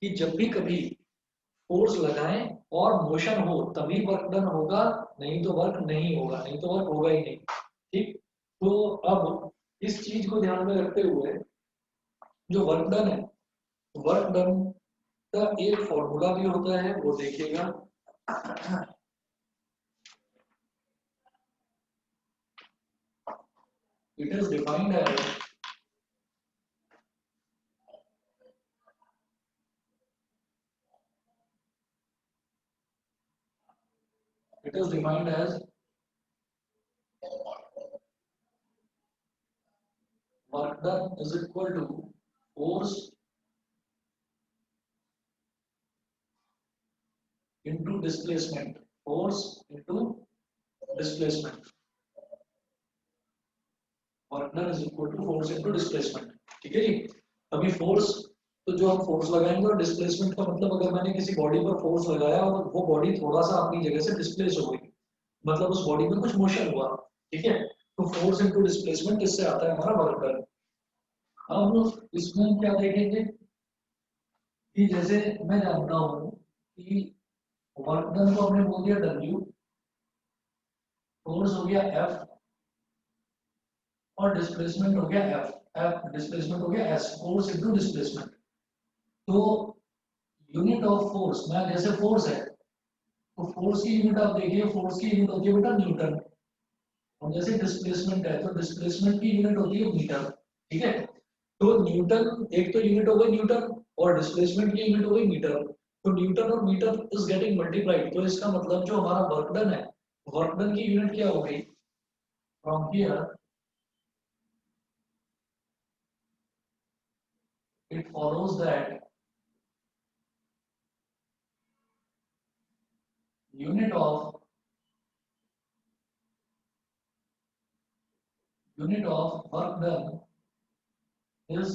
कि जब भी कभी फोर्स लगाएं और मोशन हो तभी वर्क डन होगा, नहीं तो वर्क नहीं होगा, नहीं तो वर्क होगा ही नहीं। ठीक। तो अब इस चीज को ध्यान में रखते हुए जो वर्क डन है, वर्क डन का एक फॉर्मूला भी होता है, वो देखिएगा। It is defined as it is defined as work done is equal to force into displacement, force into displacement, work done is equal to force into displacement. ठीक है जी। अभी फोर्स, तो जो हम फोर्स लगाएंगे, और डिस्प्लेसमेंट का मतलब अगर मैंने किसी बॉडी पर फोर्स लगाया और वो बॉडी थोड़ा सा अपनी जगह से डिस्प्लेस हो गई, मतलब उस बॉडी में कुछ मोशन हुआ, ठीक है, तो फोर्स इनटू डिस्प्लेसमेंट इससे आता है हमारा वर्क डन। अब इसमें क्या देखेंगे कि जैसे मैं जानता हूँ कि वर्क डन को हमने बोल दिया डब्ल्यू, फोर्स हो गया एफ, और डिस्प्लेसमेंट हो गया एफ, एफ डिस्प्लेसमेंट हो गया एस, फोर्स इनटू डिस्प्लेसमेंट। तो यूनिट ऑफ फोर्स में जैसे फोर्स है, तो फोर्स की यूनिट आप देखिए, फोर्स की यूनिट होती है बेटा न्यूटन, और जैसे डिस्प्लेसमेंट है तो डिस्प्लेसमेंट की यूनिट होती है मीटर। ठीक है। तो न्यूटन एक तो यूनिट हो गई न्यूटन, और डिस्प्लेसमेंट की यूनिट हो गई मीटर। तो न्यूटन और मीटर इज गेटिंग मल्टीप्लाइड, तो इसका मतलब जो हमारा वर्क डन है, वर्क डन की यूनिट क्या हो गई, from here it follows that unit of work done is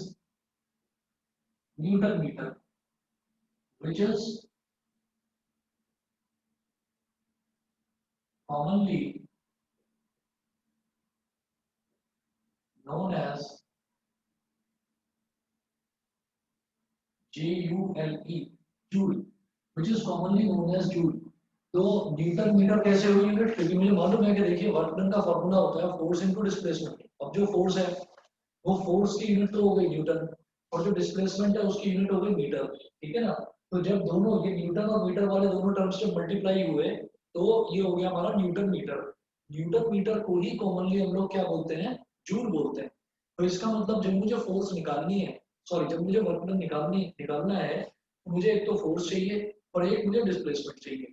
Newton meter, which is commonly known as JULE, Joule, which is commonly known as Joule। तो न्यूटन मीटर कैसे हुई unit, क्योंकि मुझे मालूम है कि देखिए वर्क डन का फॉर्मूला होता है फोर्स इनटू डिस्प्लेसमेंट। अब जो फोर्स है वो फोर्स की यूनिट तो हो गई न्यूटन, और जो डिस्प्लेसमेंट है उसकी यूनिट हो गई मीटर। ठीक है ना। तो जब दोनों ये न्यूटन और मीटर वाले दोनों टर्म्स जब मल्टीप्लाई हुए, तो ये हो गया हमारा न्यूटन मीटर। न्यूटन मीटर को ही कॉमनली हम लोग क्या बोलते हैं, जूल बोलते हैं। तो इसका मतलब जब मुझे फोर्स निकालनी है, सॉरी जब मुझे वर्क डन निकालना है, तो मुझे एक तो फोर्स चाहिए और एक मुझे डिस्प्लेसमेंट चाहिए।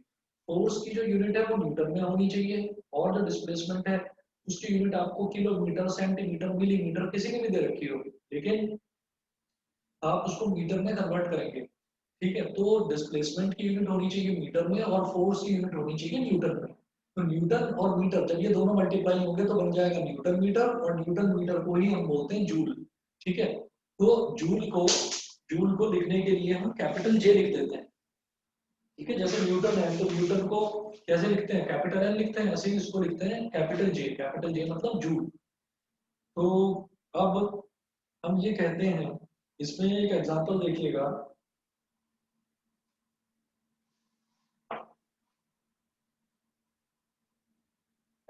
फोर्स की जो यूनिट है वो न्यूटन में होनी चाहिए, और जो डिस्प्लेसमेंट है उसकी यूनिट आपको किलोमीटर, सेंटीमीटर, मिलीमीटर किसी की भी दे रखी हो, लेकिन आप उसको मीटर में कन्वर्ट करेंगे। ठीक है। तो डिस्प्लेसमेंट की यूनिट होनी चाहिए मीटर में, और फोर्स की यूनिट होनी चाहिए न्यूटन में। तो न्यूटन और मीटर जब ये दोनों मल्टीप्लाई होंगे तो बन जाएगा न्यूटन मीटर, और न्यूटन मीटर को ही हम बोलते हैं जूल। ठीक है। तो जूल को लिखने के लिए हम कैपिटल जे लिख देते हैं। ठीक है। जैसे न्यूटन है तो न्यूटन को कैसे लिखते हैं, कैपिटल एन लिखते हैं, ऐसे ही इसको लिखते हैं कैपिटल जे, कैपिटल जे मतलब जूल। तो अब हम ये कहते हैं, इसमें एक एग्जांपल देखिएगा।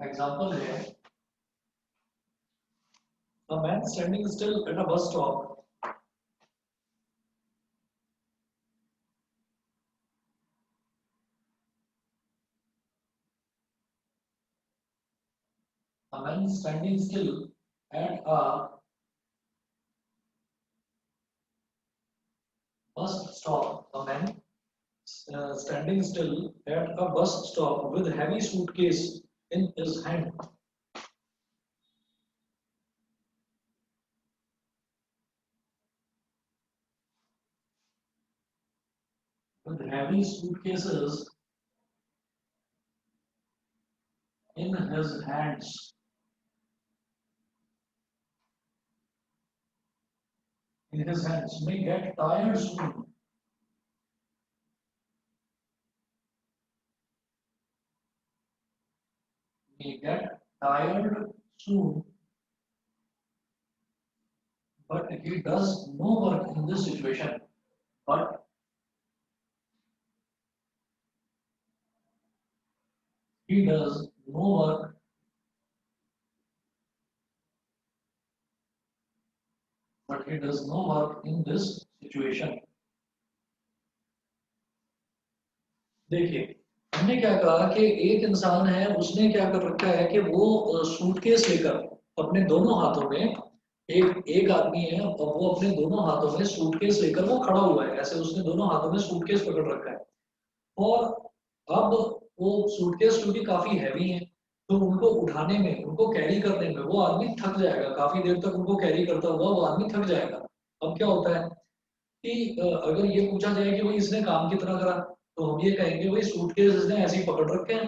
एग्जांपल है, a man standing still at a bus stop, a man standing still at a bus stop, a man standing still at a bus stop with heavy suitcase in his hand. With heavy suitcases in his hands, may get tired soon. May get tired soon, but he does no work in this situation. But he does no work but he does no work in this situation. देखिए, हमने क्या कहा कि एक इंसान है, उसने क्या कर रखा है कि वो सूटकेस लेकर अपने दोनों हाथों में, एक एक आदमी है और वो अपने दोनों हाथों में सूटकेस लेकर वो खड़ा हुआ है, ऐसे उसने दोनों हाथों में सूटकेस पकड़ रखा है। और अब वो सूटकेस क्योंकि काफी हैवी है, तो उनको उठाने में, उनको कैरी करने में वो आदमी थक जाएगा, काफी देर तक उनको कैरी करता हुआ वो आदमी थक जाएगा। अब क्या होता है कि अगर ये पूछा जाए कि भाई इसने काम कितना करा, तो हम ये कहेंगे भाई सूटकेस इसने ऐसे ही पकड़ रखे हैं,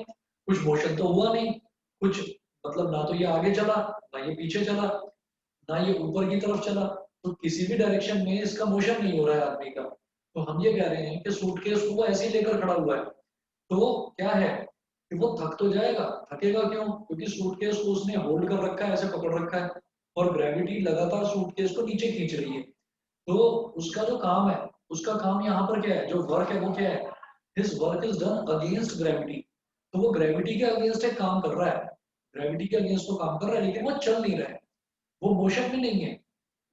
कुछ मोशन तो हुआ नहीं, कुछ मतलब ना तो ये आगे चला, ना ये पीछे चला, ना ये ऊपर की तरफ चला, तो किसी भी डायरेक्शन में इसका मोशन नहीं हो रहा है आदमी का। तो हम ये कह रहे हैं कि सूटकेस को वो ऐसे ही लेकर खड़ा हुआ है। तो क्या है कि वो थक तो जाएगा, थकेगा क्यों? क्योंकि सूटकेस को उसने होल्ड कर रखा है, ऐसे पकड़ रखा है, और ग्रेविटी लगातार सूटकेस को नीचे खींच रही है। तो उसका जो काम है, उसका काम यहाँ पर क्या है, जो वर्क है वो क्या है, his work is done against gravity. तो वो ग्रेविटी के अगेंस्ट एक काम कर रहा है, ग्रेविटी के अगेंस्ट वो काम कर रहा है, लेकिन वो चल नहीं रहा है, वो मोशन में नहीं है,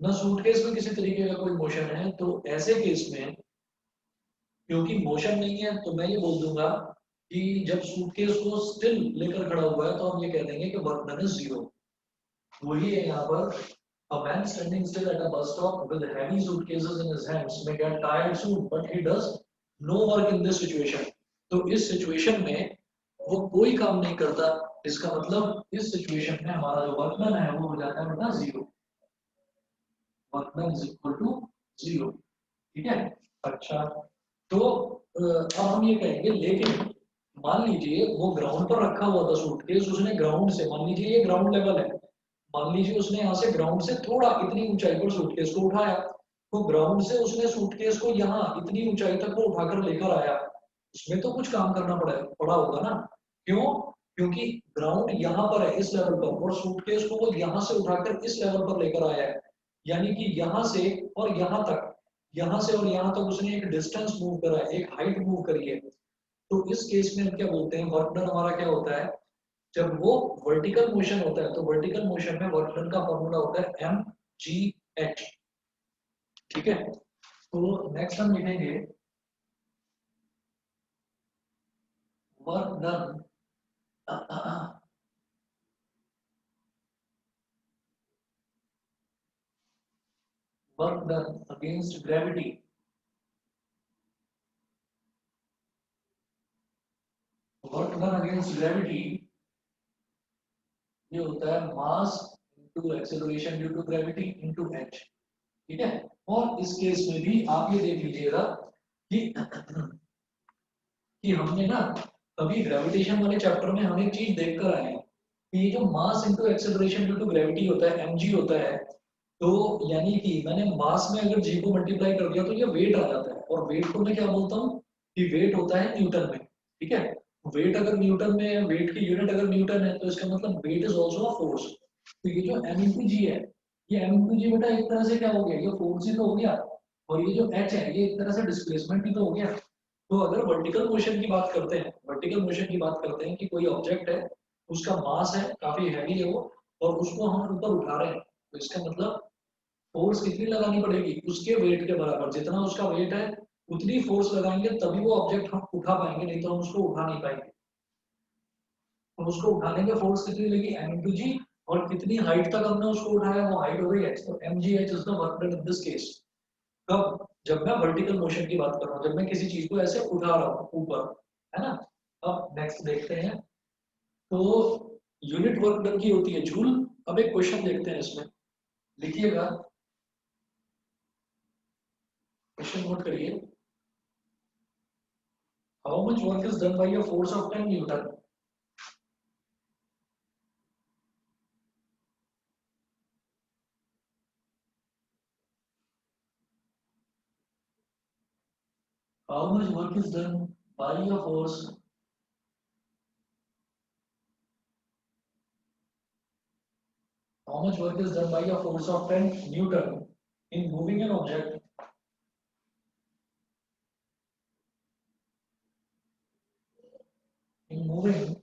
ना सूटकेस में किसी तरीके का कोई मोशन है। तो ऐसे केस में क्योंकि मोशन नहीं है, तो मैं ये बोल दूंगा कि जब सूटकेस को स्टिल लेकर खड़ा हुआ है, तो हम ये कह देंगे कि वर्क डन इज जीरो। वही है यहाँ पर, a man standing still at a bus stop with heavy suitcases in his hands may get tired soon, but he does no work in this situation. तो इस सिचुएशन में वो कोई काम नहीं करता, इसका मतलब इस सिचुएशन में हमारा जो वर्कमैन है वो हो जाता है बेटा zero, workman is equal to zero. ठीक है। अच्छा, तो अब हम ये कहेंगे, लेकिन मान लीजिए वो ग्राउंड पर रखा हुआ था सूटकेस, उसने ग्राउंड से, मान लीजिए ये ग्राउंड लेवल है, मान लीजिए उसने यहाँ से ग्राउंड से थोड़ा इतनी ऊंचाई पर सूटकेस को उठाया, तो ग्राउंड से उसने सूटकेस को यहाँ इतनी ऊंचाई तक वो उठाकर लेकर आया, उसमें तो कुछ काम करना पड़ा होगा ना। क्यों? क्योंकि ग्राउंड यहाँ पर है इस लेवल पर, और सूटकेस को वो यहाँ से उठाकर इस लेवल पर लेकर आया है, यानी कि यहाँ से और यहाँ तक, यहाँ से और यहाँ तक उसने एक डिस्टेंस मूव करा है, एक हाइट मूव करी है। तो इस केस में हम क्या बोलते हैं, वर्क डन हमारा क्या होता है, जब वो वर्टिकल मोशन होता है, तो वर्टिकल मोशन में वर्क डन का फॉर्मूला होता है mgh। ठीक है। तो नेक्स्ट हम लिखेंगे work done work done against gravity, work done against gravity ये होता है mass into acceleration due to gravity into h। ठीक है। और इस केस में भी आप ये देख लीजिएगा कि हमने ना अभी ग्रेविटेशन वाले चैप्टर में हम एक चीज देख कर आए हैं कि ये जो mass into acceleration due to gravity होता है, mg होता है, तो यानी कि मैंने मास में अगर g को मल्टीप्लाई कर दिया तो ये वेट आ जाता है, और वेट को मैं क्या बोलता हूँ कि वेट होता है न्यूटन में। ठीक है। वेट अगर न्यूटन में है, वेट की यूनिट अगर न्यूटन है, तो इसका मतलब weight is also a force. तो ये जो m इंटू जी है, ये m इंटू जी बेटा एक तरह से क्या हो गया, ये फोर्स ही तो हो गया, और ये जो h है ये एक तरह से डिस्प्लेसमेंट ही तो हो गया। तो अगर वर्टिकल मोशन की बात करते हैं, वर्टिकल मोशन की बात करते हैं कि कोई ऑब्जेक्ट है, उसका मास है, काफी हैवी है वो, और उसको हम ऊपर उठा रहे हैं, तो इसका मतलब फोर्स कितनी लगानी पड़ेगी, उसके वेट के बराबर, जितना उसका वेट है उतनी फोर्स लगाएंगे तभी वो ऑब्जेक्ट हम उठा पाएंगे, नहीं तो हम उसको उठा नहीं पाएंगे। तो उसको उठाने में फोर्स कितनी लगी, एम इंटू जी, और कितनी हाइट तक हमने उसको उठाया, वो हाइट हो गई एच, तो M G H is the work done in this case. कब? जब मैं वर्टिकल मोशन की बात कर रहा हूँ, जब मैं किसी चीज को ऐसे उठा रहा हूँ ऊपर, है ना। अब नेक्स्ट देखते हैं, तो यूनिट वर्क डन की होती है जूल। अब एक क्वेश्चन देखते हैं इसमें, लिखिएगा, क्वेश्चन नोट करिए, how much work is done by a force of 10 Newton. How much work is done by a force, how much work is done by a force of 10 newton in moving an object, in moving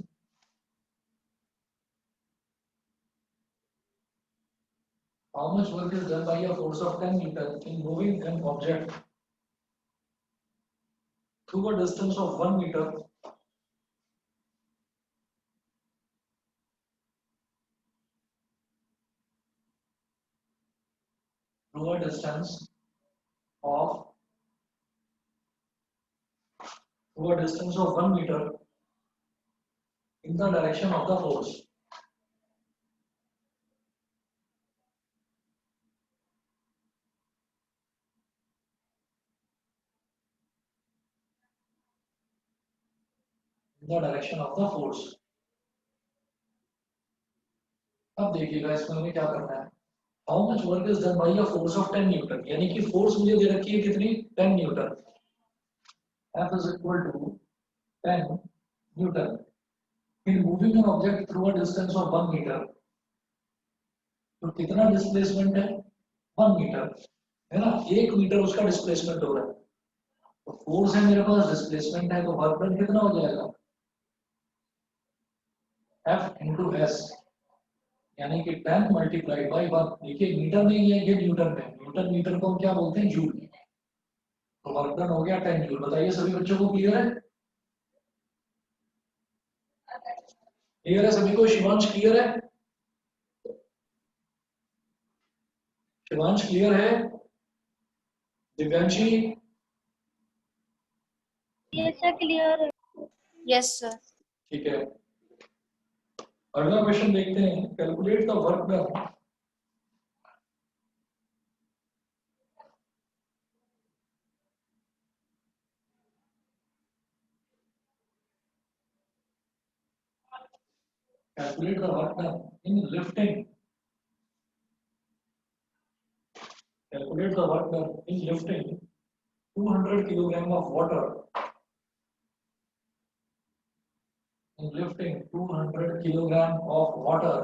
How much work is done by a force of 10 meters in moving an object through a distance of 1 meter through a distance of 1 meter in the direction of the force. In the direction of the force. अब देखिएगा इसमें हमें क्या करना है. How much work is done by a force of 10 Newton, यानी कि force मुझे दे रखी है कितनी 10 Newton. F is equal to 10 Newton in moving an object through a distance of 1 meter. तो कितना डिस्प्लेसमेंट है 1 मीटर है ना, 1 मीटर उसका डिस्प्लेसमेंट हो रहा है. तो फोर्स है मेरे पास, डिस्प्लेसमेंट है, तो वर्क डन कितना हो जाएगा F इंटू एस, यानी कि 10 मल्टीप्लाइड बाई 1. देखिए मीटर में ही है, ये न्यूटन में. न्यूटन मीटर को हम क्या बोलते हैं जूल. तो वर्क डन हो गया 10 जूल. बताइए सभी बच्चों को क्लियर है? क्लियर है सभी को? शिवांश क्लियर है? शिवांश क्लियर है? दिव्यांशी? यस सर क्लियर है. Yes sir. ठीक है, अगला क्वेश्चन देखते हैं. Calculate the work done calculate the work done in lifting. Calculate the work done in lifting 200 kilogram of water. In lifting 200 kilogram of water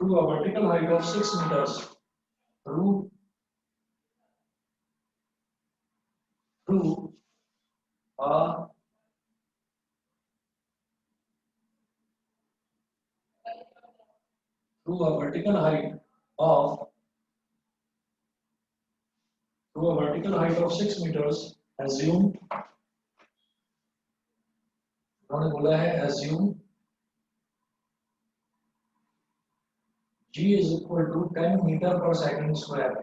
through a vertical height of 6 meters. Through a vertical height of 6 meters. Assume, उन्होंने बोला है assume G is equal to 10 meter per second square.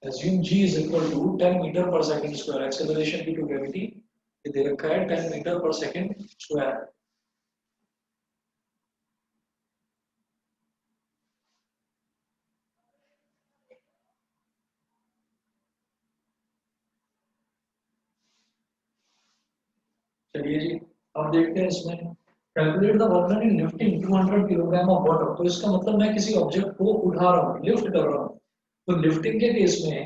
Assume G is equal to 10 meter per second square. Acceleration due to gravity ये दे रखा है 10 meter per second square. चलिए जी, अब देखते हैं इसमें. Calculate the work done in lifting 200 kilogram of water. तो इसका मतलब मैं किसी ऑब्जेक्ट को उठा रहा हूँ, लिफ्ट कर रहा हूँ. तो लिफ्टिंग के केस में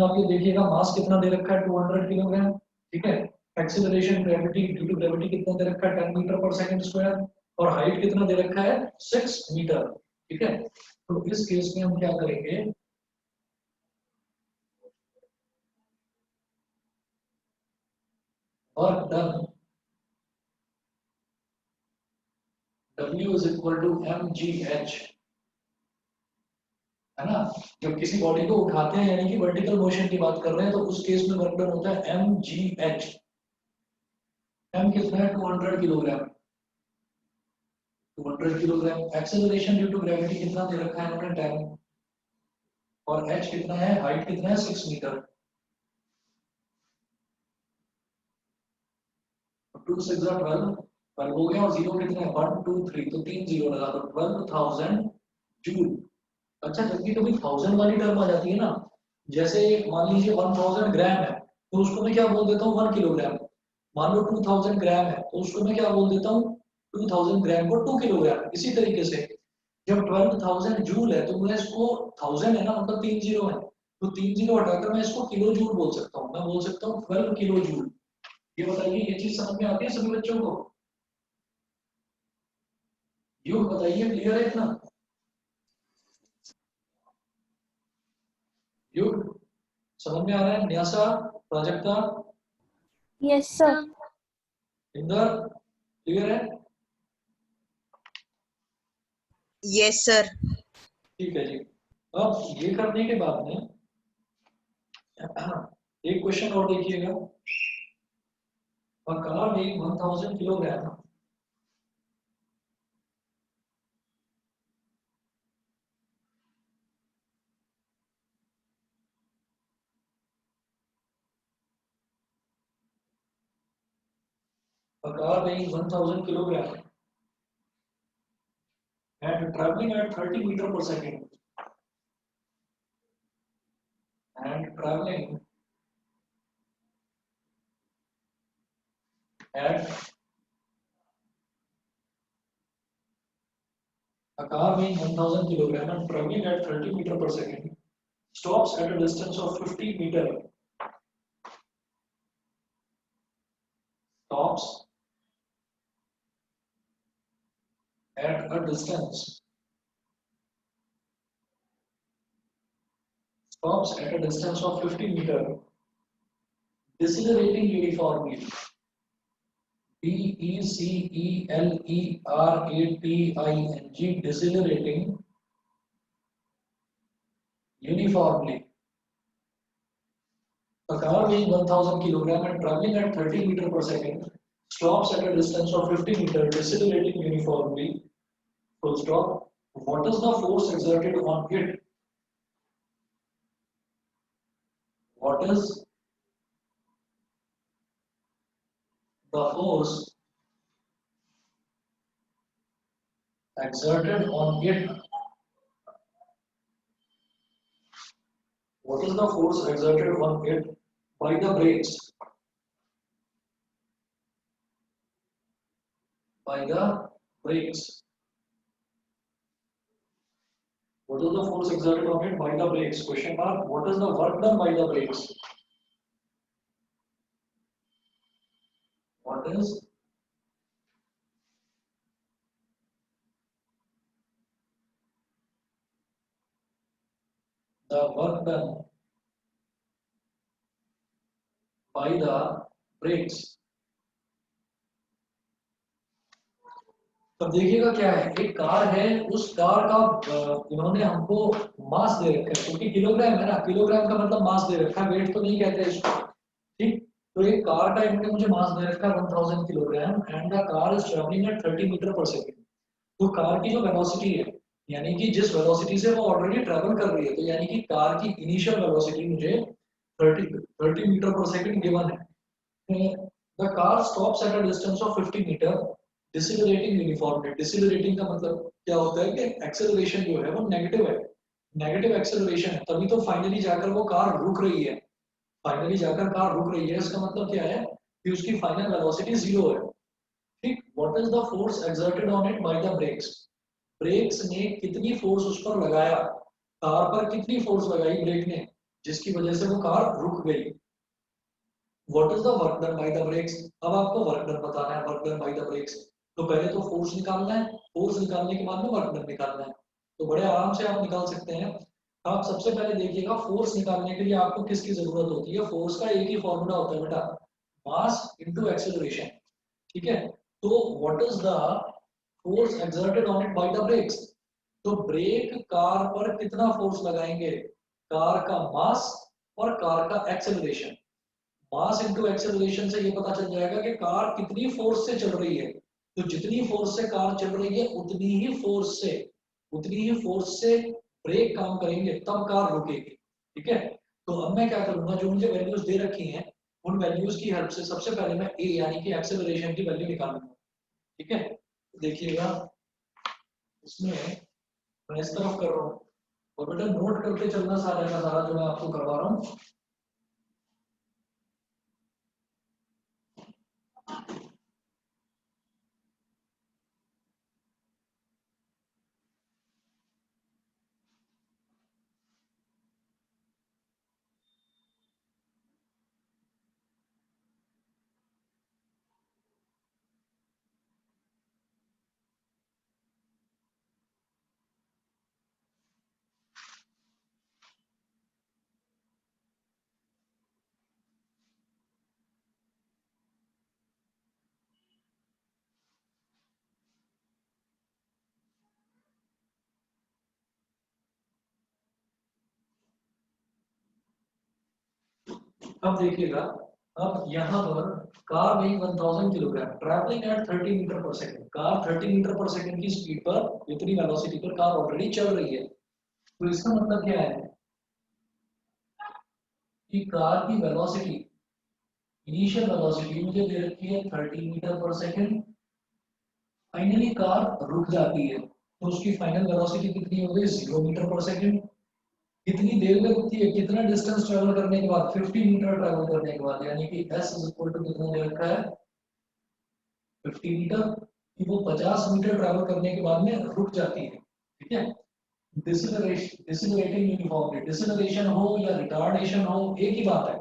आप ये देखिएगा मास कितना दे रखा है 200 किलोग्राम. ठीक है, acceleration gravity due to gravity कितना दे रखा है 10 मीटर पर सेकंड स्क्वायर, और हाइट कितना दे रखा है 6 मीटर. ठीक है, तो इस केस में हम क्या करेंगे, work done W is equal to mgh, है ना. जब किसी बॉडी को उठाते हैं यानी कि वर्टिकल मोशन की बात कर रहे हैं, तो उस केस में वर्क डन होता है mgh. m कितना है 200 kilogram. 200 kilogram. Acceleration due to gravity कितना दे रखा है उन्होंने 10, और h कितना है, हाइट कितना है 6 मीटर. 2 6 12 12 हो गया, और जीरो कितना है 1 2 3, तो 3 जीरो लगा दो. 12,000 जूल. अच्छा, जब भी कभी 1000 वाली टर्म आ जाती है ना, जैसे मान लीजिए 1000 ग्राम है, तो उसको मैं क्या बोल देता हूँ 1 किलोग्राम. मान लो 2000 ग्राम है, तो उसको मैं क्या बोल देता हूँ 2000 ग्राम को 2 किलोग्राम. इसी तरीके से जब 12,000 जूल है, तो मैं इसको 1000 है ना, मतलब 3 जीरो है, तो 3 जीरो हटाकर मैं इसको किलो जूल बोल सकता हूँ. मैं बोल सकता हूँ 12 किलो जूल. ये बताइए, ये चीज समझ में आती है सभी बच्चों को? योग बताइए, क्लियर है इतना? योग समझ में आ रहा है? Nyasa, Prajakta, yes sir. Inder, clear है? Yes sir. ठीक है जी। अब ये करने के बाद में एक क्वेश्चन और देखिएगा। A car weighing 1000 kilogram a car weighing 1000 kilogram and traveling at 30 meter per second and traveling at a car weighing 1000 kilogram and traveling at 30 meter per second stops at a distance of 50 meter, stops at a distance stops at a distance of 50 meter, decelerating uniformly. Decelerating, decelerating uniformly. A car weighing 1000 kilogram and traveling at 30 meter per second stops at a distance of 50 meter, decelerating uniformly. Full stop. What is the force exerted on it? What is the force exerted on it? What is the force exerted on it by the brakes? By the brakes. What is the force exerted on it by the brakes? Question mark. What is the work done by the brakes? What is the work done by the brakes? अब देखिएगा क्या है, एक car है, उस car का इन्होंने हमको मास दे रखा है, क्योंकि किलोग्राम है ना, किलोग्राम का मतलब मास दे रखा है, वेट तो नहीं कहते इसको। ठीक, तो एक कार का इन्होंने मुझे मास दे रखा है 1000 kilogram and the car is travelling at 30 metre पर सेकंड। तो कार की जो वेलोसिटी है, यानी कि जिस वेलोसिटी से वो ऑलरेडी ट्रेवल कर रही है, तो यानी कि कार की इनिशियल वेलोसिटी मुझे 30 मीटर पर सेकंड गिवन है। The car stops at a distance of 50 metre, decelerating uniformly. Decelerating का मतलब क्या होता है कि एक्सेलरेशन जो है वो नेगेटिव है, नेगेटिव एक्सेलरेशन है, तभी तो फाइनली जाकर वो कार रुक रही है। फाइनली जाकर कार रुक रही है, इसका मतलब क्या है कि उसकी फाइनल वेलोसिटी जीरो है। ठीक, what is the force exerted on it by the brakes? Brakes ने कितनी फोर्स उस पर लगाया, कार पर कितनी फोर्स लगाई ब्रेक ने, जिसकी वजह से वो कार रुक गई। What is the work done by the brakes? अब आपको वर्क डन बताना है, work done by the brakes. तो पहले तो फोर्स निकालना है, फोर्स निकालने के बाद में वर्क डन निकालना है। तो बड़े आराम से आप निकाल सकते हैं। आप सबसे पहले देखिएगा, फोर्स निकालने के लिए आपको किसकी जरूरत होती है? फोर्स का एक ही फॉर्मूला होता है बेटा, मास इनटू एक्सेलरेशन। ठीक है, तो what is the force exerted on it by the brakes? तो ब्रेक कार पर कितना फोर्स लगाएंगे? कार का मास और कार का एक्सेलरेशन। मास इनटू एक्सेलरेशन से ये पता चल जाएगा कि कार कितनी फोर्स से चल रही है। तो जितनी फोर्स से कार चल रही है, उतनी ही फोर्स से ब्रेक काम करेंगे, तब कार रुकेगी। ठीक है, तो अब मैं क्या करूंगा, जो मुझे वैल्यूज दे रखी हैं उन वैल्यूज की हेल्प से सबसे पहले मैं ए यानी कि एक्सेलरेशन की वैल्यू निकालूंगा। ठीक है, तो देखिएगा इसमें मैं इस तरफ कर रहा हूँ, और बेटा नोट करके चलना सारा का सारा जो मैं आपको करवा रहा हूँ। अब देखिएगा, अब यहाँ पर car weighing 1000 kilogram travelling at 30 metre पर सेकंड, कार 30 मीटर पर सेकंड की स्पीड पर इतनी वेलोसिटी पर कार ऑलरेडी चल रही है। तो इसका मतलब क्या है कि कार की वेलोसिटी, इनिशियल वेलोसिटी मुझे दे रखी है 30 मीटर पर सेकंड, फाइनली कार रुक जाती है तो उसकी फाइनल वेलोसिटी कितनी हो गई 0 मीटर पर सेकंड। कितनी देर में रुकती है, कितना डिस्टेंस ट्रेवल करने के बाद, 50 मीटर ट्रेवल करने के बाद, यानी कि s इज इक्वल टू कितना दे रखा है 50 मीटर, कि वो 50 मीटर ट्रेवल करने के बाद में रुक जाती है। ठीक है, डिसेलरेटिंग यूनिफॉर्मली, डिसेलरेशन हो या रिटार्डेशन हो एक ही बात है,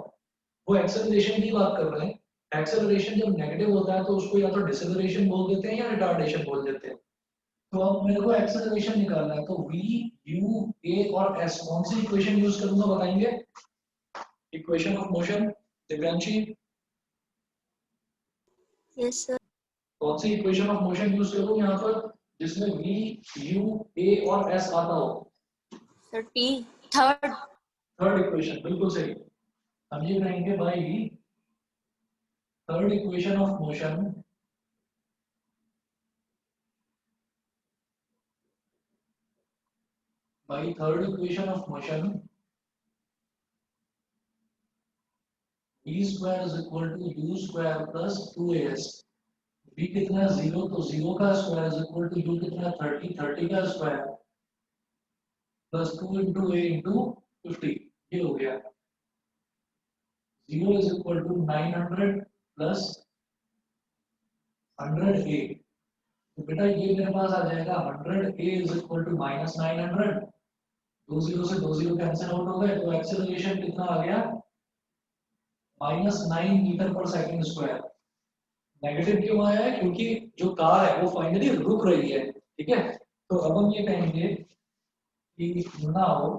वो एक्सेलरेशन की बात कर रहे हैं। एक्सेलरेशन जब नेगेटिव होता है तो उसको या तो डिसेलरेशन बोल देते हैं या रिटार्डेशन बोल देते हैं। तो अब मेरे को एक्सेलरेशन निकालना है, तो v u a और s कौन सी इक्वेशन यूज करूंगा बताएंगे? Equation of motion, Divyanshi Yes, sir. कौन सी इक्वेशन ऑफ मोशन यूज करूं यहाँ पर जिसमें v u a और s आता हो? Sir, T. Third. Third equation, बिल्कुल सही। हम ये कहेंगे भाई third equation of motion by third equation of motion, v square is equal to u square plus 2as। v कितना है 0, तो 0 का square is equal to u कितना 30, 30 का square plus 2 into a into 50, ये हो गया। 0 is equal to 900 plus 100a, तो बेटा ये मेरे पास आ जाएगा 100a is equal to minus 900, दो जीरो से दो जीरो कैंसिल आउट हो गए, तो एक्सेलरेशन कितना आ गया -9 मीटर पर सेकंड स्क्वायर। नेगेटिव क्यों आया है, क्योंकि जो कार है वो फाइनली रुक रही है। ठीक है, तो अब हम ये कहेंगे कि now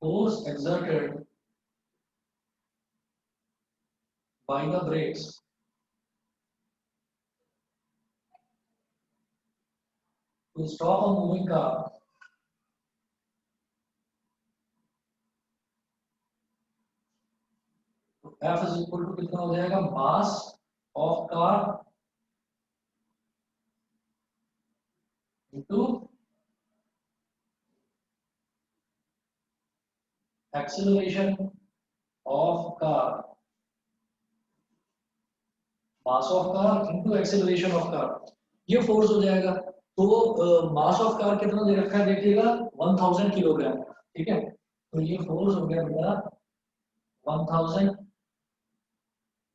force exerted by the brakes to stop a moving car F is equal to कितना हो जाएगा mass of car into acceleration of car, mass of car into acceleration of car, ये फोर्स हो जाएगा। तो मास ऑफ कार कितना दे रखा है देखिएगा 1000 किलोग्राम। ठीक है, तो ये फोर्स हो गया बेटा 1000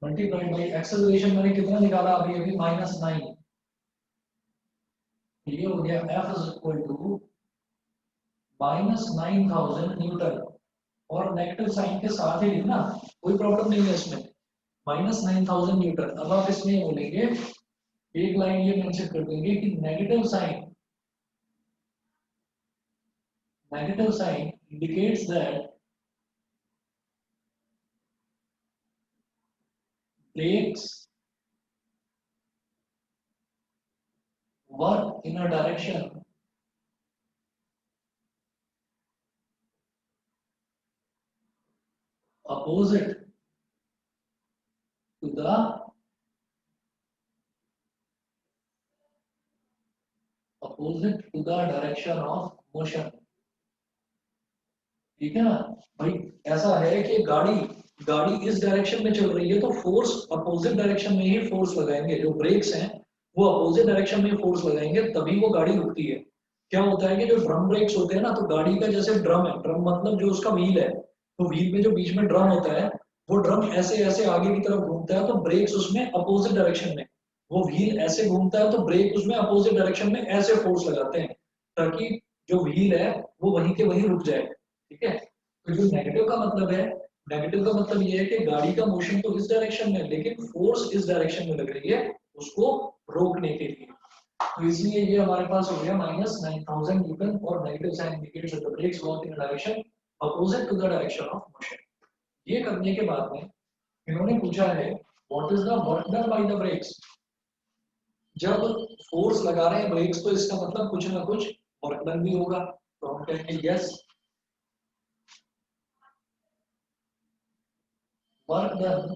मल्टीप्लाइड बाई एक्सेलरेशन मैंने कितना निकाला अभी अभी -9, ये हो गया F is equal to -9000 newton, और नेगेटिव साइन के साथ ही लिखना, कोई प्रॉब्लम नहीं है इसमें, -9000 न्यूटन। अब आप इसमें बोलेंगे एक लाइन ये मेंशन कर देंगे कि negative sign indicates that brakes work in a direction opposite to the direction of motion। ठीक है ना भाई, ऐसा है कि गाड़ी इस डायरेक्शन में चल रही है तो फोर्स अपोजिट डायरेक्शन में ही फोर्स लगाएंगे, जो ब्रेक्स हैं वो अपोजिट डायरेक्शन में फोर्स लगाएंगे तभी वो गाड़ी रुकती है। क्या होता है कि जो ड्रम ब्रेक्स होते हैं ना, तो गाड़ी का जैसे ड्रम है, ड्रम मतलब जो उसका व्हील है, तो व्हील में जो बीच में ड्रम होता है वो ड्रम ऐसे ऐसे आगे की तरफ घूमता है तो ब्रेक्स उसमें अपोजिट डायरेक्शन में, वो व्हील ऐसे घूमता है तो ब्रेक उसमें अपोजिट डायरेक्शन में ऐसे फोर्स लगाते हैं ताकि जो व्हील है वो वहीं के वहीं रुक जाए। ठीक है, तो जो नेगेटिव का मतलब है, नेगेटिव का मतलब ये है कि गाड़ी का मोशन तो इस डायरेक्शन में लेकिन फोर्स इस डायरेक्शन में लग रही है उसको रोकने के लिए, तो इसलिए ये हमारे पास हो गया -9000 न्यूटन, और negative sign indicates that the brakes work in a direction opposite to the direction of motion. ये करने के बाद में इन्होंने पूछा है what is the work done by the brakes. जब फोर्स लगा रहे हैं ब्रेक्स तो इसका मतलब कुछ ना कुछ वर्क डन भी होगा। तो हम कहेंगे yes, work done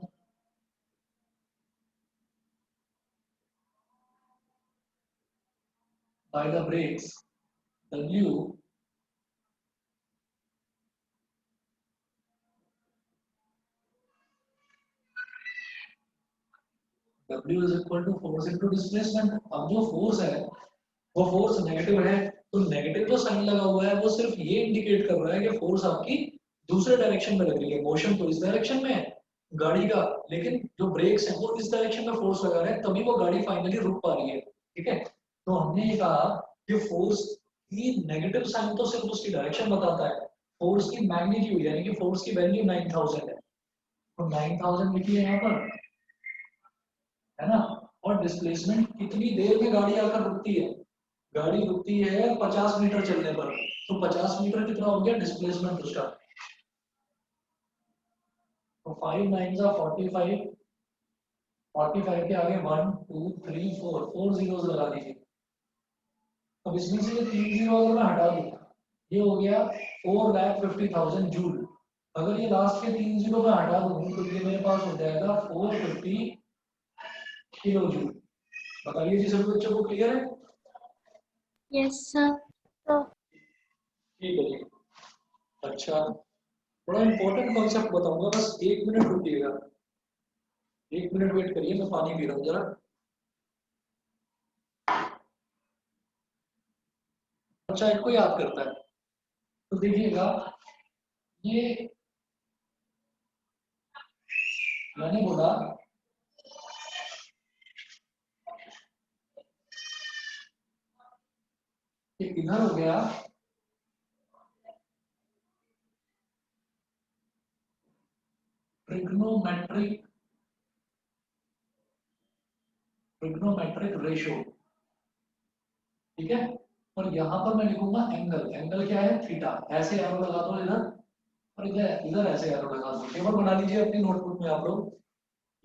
by the brakes W W is equal to force into displacement। अब जो फोर्स है वो फोर्स नेगेटिव है, तो नेगेटिव जो साइन लगा हुआ है वो सिर्फ ये इंडिकेट कर रहा है कि फोर्स आपकी दूसरे डायरेक्शन में लग रही है। मोशन तो इस डायरेक्शन में है गाड़ी का, लेकिन जो ब्रेक्स है वो इस डायरेक्शन में फोर्स लगा रहे हैं, तभी वो गाड़ी फाइनली रुक पा रही है। ठीक है, तो हमने ये कहा कि फोर्स की नेगेटिव साइन तो सिर्फ उसकी डायरेक्शन बताता है, फोर्स की मैग्नीट्यूड यानी कि फोर्स की वैल्यू 9000 है, तो 9000 लिखिए यहाँ पर, है ना। और डिस्प्लेसमेंट कितनी देर में गाड़ी आकर रुकती है, गाड़ी रुकती है 50 मीटर चलने पर, तो 50 मीटर कितना हो गया डिस्प्लेसमेंट उसका, तो 5 9 जा 45, 45 के आगे 1 2 3 4 4 जीरोस लगा दीजिए। अब इसमें से ये 3 जीरो अगर मैं हटा दूं, ये हो गया 4,50,000 जूल। अगर ये लास्ट के 3 जीरो मैं हटा दूं तो ये मेरे पास हो जाएगा 450 किलो जूल। बताइए जी सभी बच्चों को क्लियर है? Yes, sir. So, ठीक है जी। अच्छा, बड़ा इंपॉर्टेंट कॉन्सेप्ट बताऊंगा, बस 1 मिनट रुकिएगा, 1 मिनट वेट करिए, मैं पानी पी रहा हूँ जरा। अच्छा, इनको याद करता है तो देखिएगा, ये मैंने बोला कि इधर हो गया ट्रिग्नोमेट्रिक ट्रिग्नोमेट्रिक रेशो। ठीक है, और यहाँ पर मैं लिखूंगा एंगल, एंगल क्या है थीटा, ऐसे एरो लगा दो इधर, और इधर इधर ऐसे एरो लगा दो, टेबल बना लीजिए अपनी नोटबुक में आप लोग।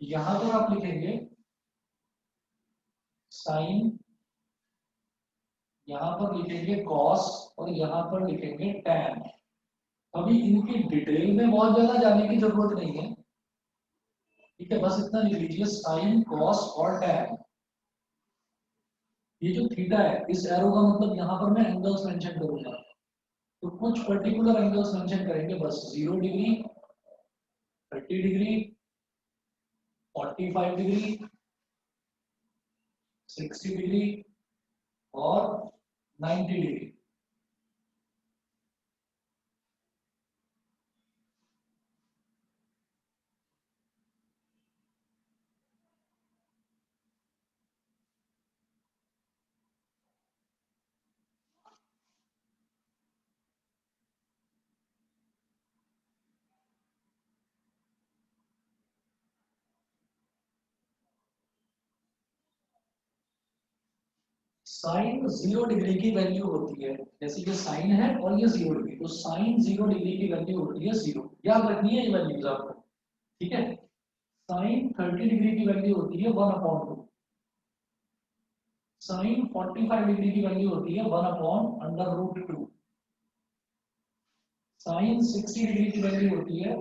यहाँ पर आप लिखेंगे साइन, यहाँ पर लिखेंगे कॉस, और यहाँ पर लिखेंगे टैन। अभी इनकी डिटेल में बहुत ज्यादा जाने की जरूरत नहीं है, ठीक है, बस इतना लिख लीजिए साइन कॉस और टैन। ये जो थीटा है, इस एरो का मतलब यहाँ पर मैं एंगल्स मेंशन करूंगा, तो कुछ पर्टिकुलर एंगल्स मेंशन करेंगे बस, 0 डिग्री, 30 डिग्री, 45 डिग्री, 60 डिग्री और 90 डिग्री। साइन 0 डिग्री की वैल्यू होती है, जैसे ये साइन है और ये 0 डिग्री, तो साइन 0 डिग्री की वैल्यू होती है 0, याद रखनी है ये वैल्यूज आपको। ठीक है, साइन 30 डिग्री की वैल्यू होती है 1/2, साइन 45 डिग्री की वैल्यू होती है 1/√2, साइन 60 डिग्री की वैल्यू होती है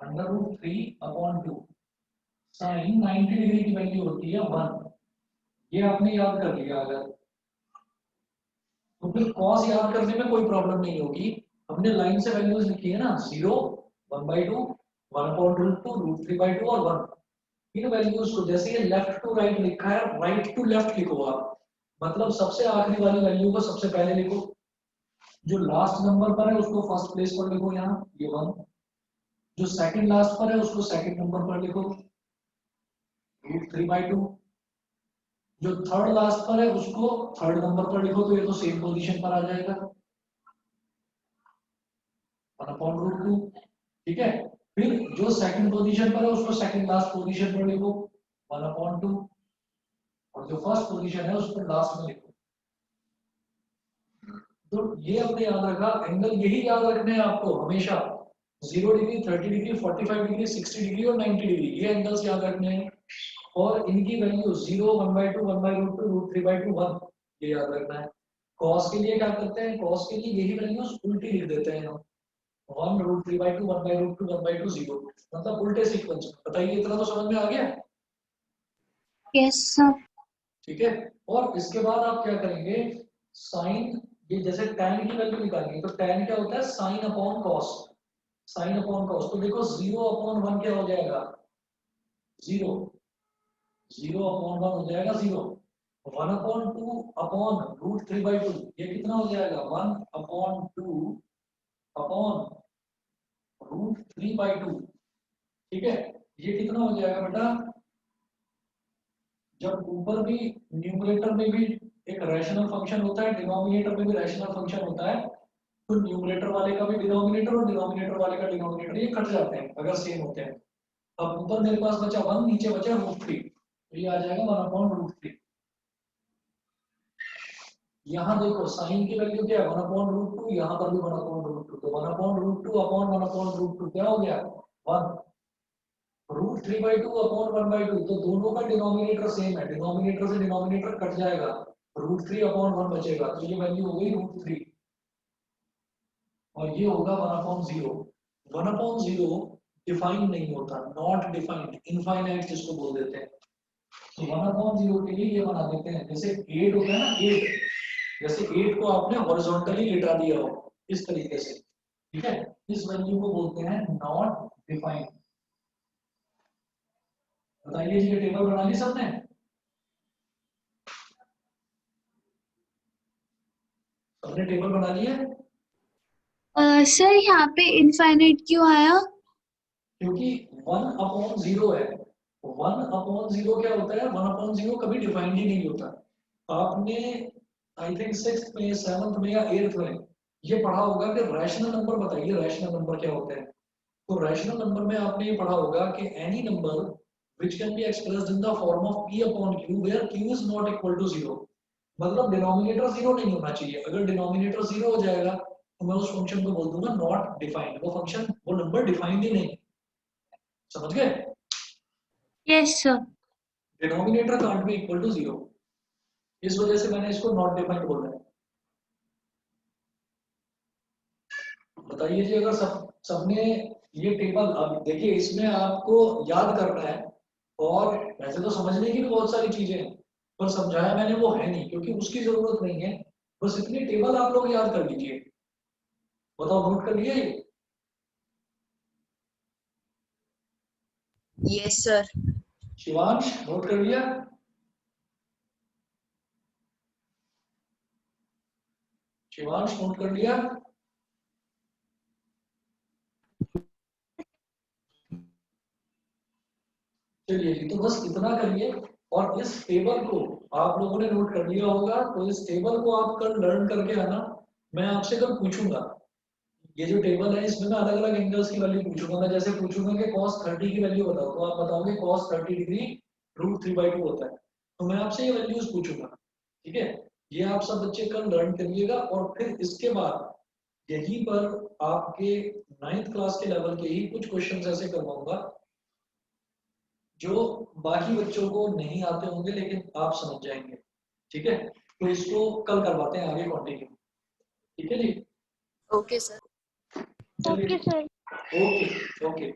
√3/2, साइन 90 डिग्री की वैल्यू होती है 1। ये आपने याद कर लिया अगर, तो फिर कॉस याद करने में कोई प्रॉब्लम नहीं होगी। हमने लाइन से वैल्यूज लिखी है ना, 0, 1/2, 1/√2, √3/2 और 1। इन वैल्यूज को जैसे ये लेफ्ट टू राइट लिखा है, राइट टू लेफ्ट लिखो आप, मतलब सबसे आखिरी वाली वैल्यू को सबसे पहले लिखो, जो लास्ट नंबर पर है उसको फर्स्ट प्लेस पर लिखो, यहाँ ये 1, जो सेकंड लास्ट पर है उसको सेकंड नंबर पर लिखो, √3/2, जो थर्ड लास्ट पर है उसको थर्ड नंबर पर लिखो, तो ये तो सेम पोजीशन पर आ जाएगा, 1/√2। ठीक है, फिर जो सेकंड पोजीशन पर है उसको सेकंड लास्ट पोजीशन पर लिखो, 1/2, और जो फर्स्ट पोजीशन है उसको लास्ट में लिखो। तो ये आपने याद रखा, एंगल यही याद रखने हैं आपको हमेशा, 0 डिग्री, 30 डिग्री, 45 डिग्री, 60 डिग्री और 90 डिग्री, ये एंगल्स याद रखने हैं। और इनकी वैल्यू 0, 1/2, 1/√2, √3/2, 1, ये याद रखना है। कॉस के लिए क्या करते हैं, कॉस के लिए यही वैल्यूज उल्टी लिख देते हैं हम, 1√3/2 1/√2 1/2 0, मतलब उल्टे सीक्वेंस में। बताइए इतना तो समझ में आ गया? Yes, sir. ठीक है। और इसके बाद आप क्या करेंगे, साइन, ये जैसे tan की वैल्यू निकालेंगे तो tan क्या होता है, sine upon cos, sine upon cos. तो देखो 0/1 क्या हो जाएगा, 0, 0/1 हो जाएगा 0, 1/2 अपॉन √3/2 ये कितना हो जाएगा, 1/2 अपॉन √3/2। ठीक है, ये कितना हो जाएगा बेटा, जब ऊपर भी न्यूमरेटर में भी एक रैशनल फंक्शन होता है, डिनोमिनेटर में भी रैशनल फंक्शन होता है, तो न्यूमरेटर वाले का भी डिनोमिनेटर और डिनोमिनेटर वाले का डिनोमिनेटर ये कट जाते हैं अगर सेम होते हैं। अब ऊपर मेरे पास बचा 1, नीचे बचा √3, तो ये आ जाएगा 1/√3। यहाँ देखो साइन की वैल्यू क्या है, 1/√2, यहाँ पर भी 1/√2, तो 1/√2 अपॉन 1/√2 क्या हो गया, 1, √3/2 अपॉन 1/2, तो दोनों का डिनोमिनेटर सेम है, डिनोमिनेटर से डिनोमिनेटर कट जाएगा, √3/1 बचेगा, तो ये वैल्यू हो गई √3, और ये होगा 1/0। 1/0 डिफाइन नहीं होता, नॉट डिफाइंड, इनफाइनाइट जिसको बोल देते हैं। तो 1/0 के लिए ये बना देते हैं, जैसे 8 होता है ना 8, जैसे 8 को आपने हॉरिजॉन्टली लिटा दिया हो इस तरीके से, ठीक है, इस वैल्यू को बोलते हैं नॉट डिफाइंड। बताइए जी, ये टेबल बना ली सबने? सबने टेबल बना ली है? सर यहाँ पे इनफाइनाइट क्यों आया? क्योंकि 1/0 है, 1/0 क्या होता है, 1/0 कभी डिफाइंड ही नहीं होता। आपने आई थिंक 6th में 7th में या 8th में ये पढ़ा होगा कि रैशनल नंबर, बताइए रैशनल नंबर क्या होते हैं। तो रैशनल नंबर में आपने ये पढ़ा होगा कि any number which can be expressed in the form of p upon q where q is not equal to 0, मतलब डिनोमिनेटर 0 नहीं होना चाहिए। अगर डिनोमिनेटर 0 हो जाएगा तो मैं उस फंक्शन को बोल दूंगा नॉट डिफाइंड, वो फंक्शन, वो नंबर डिफाइंड ही नहीं। समझ गए? Yes, sir. Denominator can't be equal to 0, इस वजह से मैंने इसको नॉट डिफाइंड बोला है। बताइए जी, अगर सबने ये टेबल, अब देखिए इसमें आपको याद करना है, और वैसे तो समझने की भी बहुत सारी चीजें हैं, पर समझाया मैंने वो है नहीं, क्योंकि उसकी जरूरत नहीं है। बस इतनी टेबल आप लोग याद कर लीजिए। बताओ, नोट कर लिया ये? Yes, sir. शिवांश, नोट कर लिया? शिवांश, नोट कर लिया? चलिए जी, तो बस इतना करिए, और इस टेबल को आप लोगों ने नोट कर लिया होगा, तो इस टेबल को आप कल लर्न करके आना। मैं आपसे कल पूछूंगा, ये जो टेबल है इसमें मैं अलग अलग एंगल्स की वैल्यू पूछूंगा। मैं जैसे पूछूंगा कि cos 30 की वैल्यू बताओ, तो आप बताओगे cos 30 डिग्री √3/2 होता है, तो मैं आपसे ये वैल्यूज पूछूंगा। ठीक है, ये आप सब बच्चे कल लर्न करिएगा, और फिर इसके बाद यहीं पर आपके 9th क्लास के लेवल के ही कुछ क्वेश्चंस ऐसे करवाऊंगा जो बाकी बच्चों को नहीं आते होंगे, लेकिन आप समझ जाएंगे। ठीक है, तो इसको कल करवाते हैं आगे कंटिन्यू। ठीक है जी, Okay, sir. चलिए, Okay, sir. Okay okay.